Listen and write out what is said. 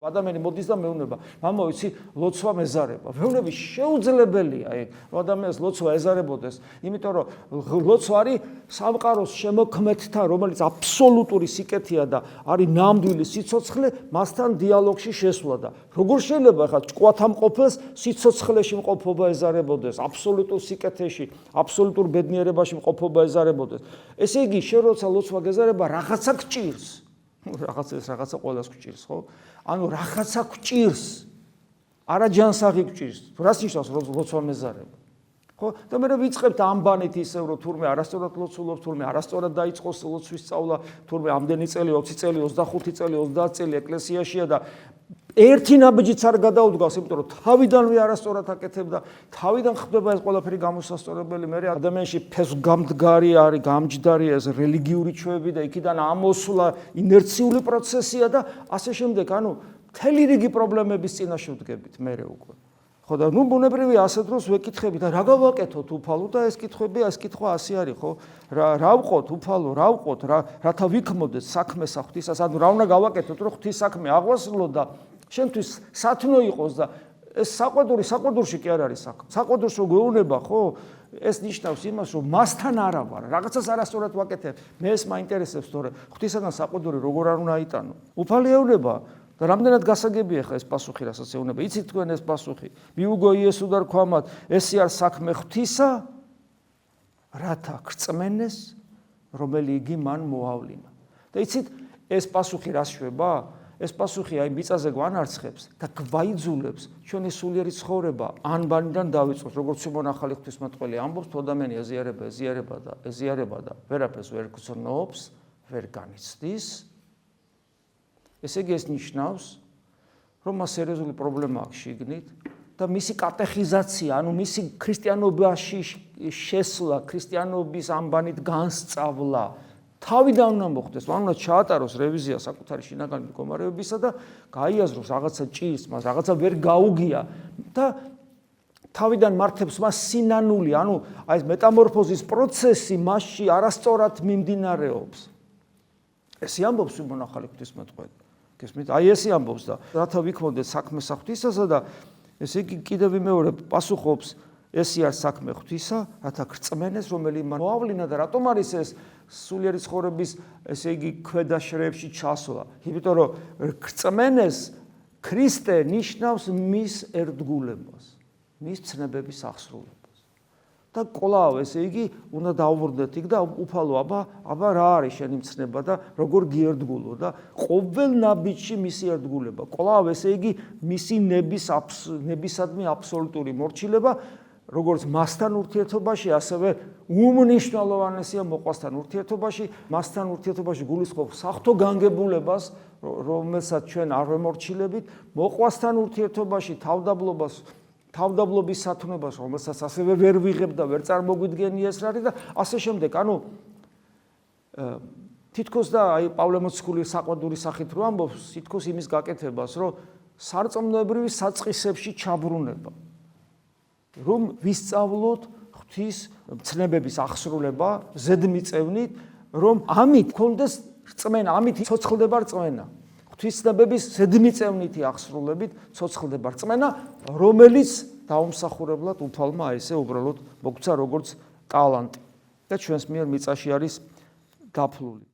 ადამიანი მოდის და მეუბნება, მამა ვიცი, ლოცვა მეზარება. მეუბნები შეუძლებელია ეგ, რომ ადამიანს ლოცვა ეზარებოდეს, იმიტომ რომ ლოცვა არის სამყაროს შემოქმედთა, რომელიც აბსოლუტური სიკეთეა და არის ნამდვილი სიცოცხლე, მასთან დიალოგში შესვლა და როგორ შეიძლება ხა ჭკვათამყოფელს სიცოცხლეში მყოფობა ეზარებოდეს, აბსოლუტურ სიკეთეში, აბსოლუტურ ბედნიერებაში მყოფობა ეზარებოდეს. ესე იგი, შენ როცა ლოცვა გეზარება, რაღაცა გჭირს. რაღაცა ყველას გჭირს, ხო? ანუ რაღაცა გჭირს. არა ჯანსაღი გჭირს. რას ნიშნავს ლოცვა მეზარება? ხო? და მე ვიწყებთ ამბანით ისევ რომ თურმე არასწორად ლოცულობ, თურმე არასწორად დაიწყოს ლოცვის სწავლა, თურმე ამდენი წელი, 20 წელი, 25 წელი, 30 წელი ეკლესიაშია და ერთი ნაბიჯიც არ გადაუდგას, იმიტომ რომ თავიდანვე არასწორად აკეთებდა, თავიდან ხდება ეს ყველაფერი გამოსასწორებელი, მე ადამიანში ფესვგამდგარი არის, გამჯდარია ეს რელიგიური ჩვევები და იქიდან ამოსვლა ინერციული პროცესია და ასე შემდეგ, ანუ მთელი რიგი პრობლემების წინაშე ვდგებით მე უკვე. ხო და ნუ ბუნებრივია ასეთ დროს ვეკითხები და რა გავაკეთოთ უფალო და ეს კითხვა ასე არის, ხო? რა ვყოთ უფალო, რა ვყოთ, რათა ვიქმოდეთ საქმეს ღვთისას, ანუ რა უნდა გავაკეთოთ, რომ ღვთის საქმე აღვასრულო და შენთვის სათნო იყოს და ეს საყვედურში კი არ არის საქმე. საყვედურს რო გვეუბნება, ხო? ეს ნიშნავს იმას, რომ მასთან არა ვარ, რაღაცას არასწორად ვაკეთებ. მე ეს მაინტერესებს, თორე ღვთისაგან საყვედური როგორ არ უნდა აიტანო. უფალი ეუბნება და რამდენად გასაგებია ხა ეს პასუხი, რასაც ეუბნება. იცით თქვენ ეს პასუხი? მიუგო იესო და რქვამათ, ესე არ საქმე ღვთისა, რათა გრწმენეს, რომელი იგი მან მოავლინა. და იცით ეს პასუხი რას შვება? ეს პასუხი აი მიწაზე გვანარცხებს და გვაიძულებს ჩვენი სულიერი ცხოვრება ანბანიდან დავიწყოთ, როგორც სიმონ ახალი ღვთისმეტყველი ამბობს, თუ ადამიანი ეზიარება და ვერაფერს ვერ გრძნობს, ვერ განიცდის. ესე იგი ეს ნიშნავს, რომ მას სერიოზული პრობლემა აქვს შიგნით და მისი კატეხიზაცია, ანუ მისი ქრისტიანობაში შესვლა, ქრისტიანობის ამბანით განსწავლა თავიდან უნდა მოხდეს, მან უნდა ჩაატაროს რევიზია საკუთარი შინაგანი მდგომარეობისა და გაიაზროს რაღაცა ჭირს მას, რაღაცა ვერ გაუგია და თავიდან მართებს მას სინანული, ანუ აი ეს მეტამორფოზის პროცესი მასში არასწორად მიმდინარეობს. ესე ამბობს სიმონ ახალი ღვთისმეტყველი. გესმით? აი ესე ამბობს და რათა ვიქმოდეთ საქმე ღვთისასა და ესე იგი კიდევ ვიმეორებ პასუხობს ესე არ საქმე ღვთისა, რათა გრწმენეს, რომელი მან მოავლინა და რატომ არის ეს სულიერი ცხოვრების, ესე იგი ქვედა შრეებში ჩასვლა. იმიტომ რომ გრწმენეს ქრისტე ნიშნავს მის ერთგულებას, მის ცნებების აღსრულებას. და კვლავ ესე იგი უნდა დავუბრუნდეთ იქ და უფალო აბა რა არის შენი მცნება და როგორ გიერთგულო და ყოველ ნაბიჯში მისი ერთგულება. კვლავ ესე იგი მისი ნებისადმი აბსოლუტური მორჩილება როგორც მასთან ურთიერთობაში, ასევე უმნიშვნელოვანესია მოყვასთან ურთიერთობაში, მასთან ურთიერთობაში გულისხმობს საღვთო განგებულებას, რომელსაც ჩვენ არ ვემორჩილებით, მოყვასთან ურთიერთობაში თავდაბლობის სათნობას, რომელსაც ასევე ვერ ვიღებ და ვერ წარმოგვიდგენი ეს არის და ასე შემდეგ. ანუ თითქოს და აი პავლე მოციქული საყვედური სახით რო ამბობს, თითქოს იმის გაკეთებას, რომ სარწმუნოებრივი საწყისებში ჩაბრუნება. რომ ვისწავლოთ ღვთის ცნებების აღსრულება ზედმიწევნით, რომ ამით გქონდეს რწმენა, ამით ცოცხლდება რწმენა. ღვთის ცნებების ზედმიწევნითი აღსრულებით ცოცხლდება რწმენა, რომელიც დაუმსახურებლად უფალმა ესე უბრალოდ მოგცა როგორც ტალანტი და ჩვენს მიერ მიწაში არის დაფლული.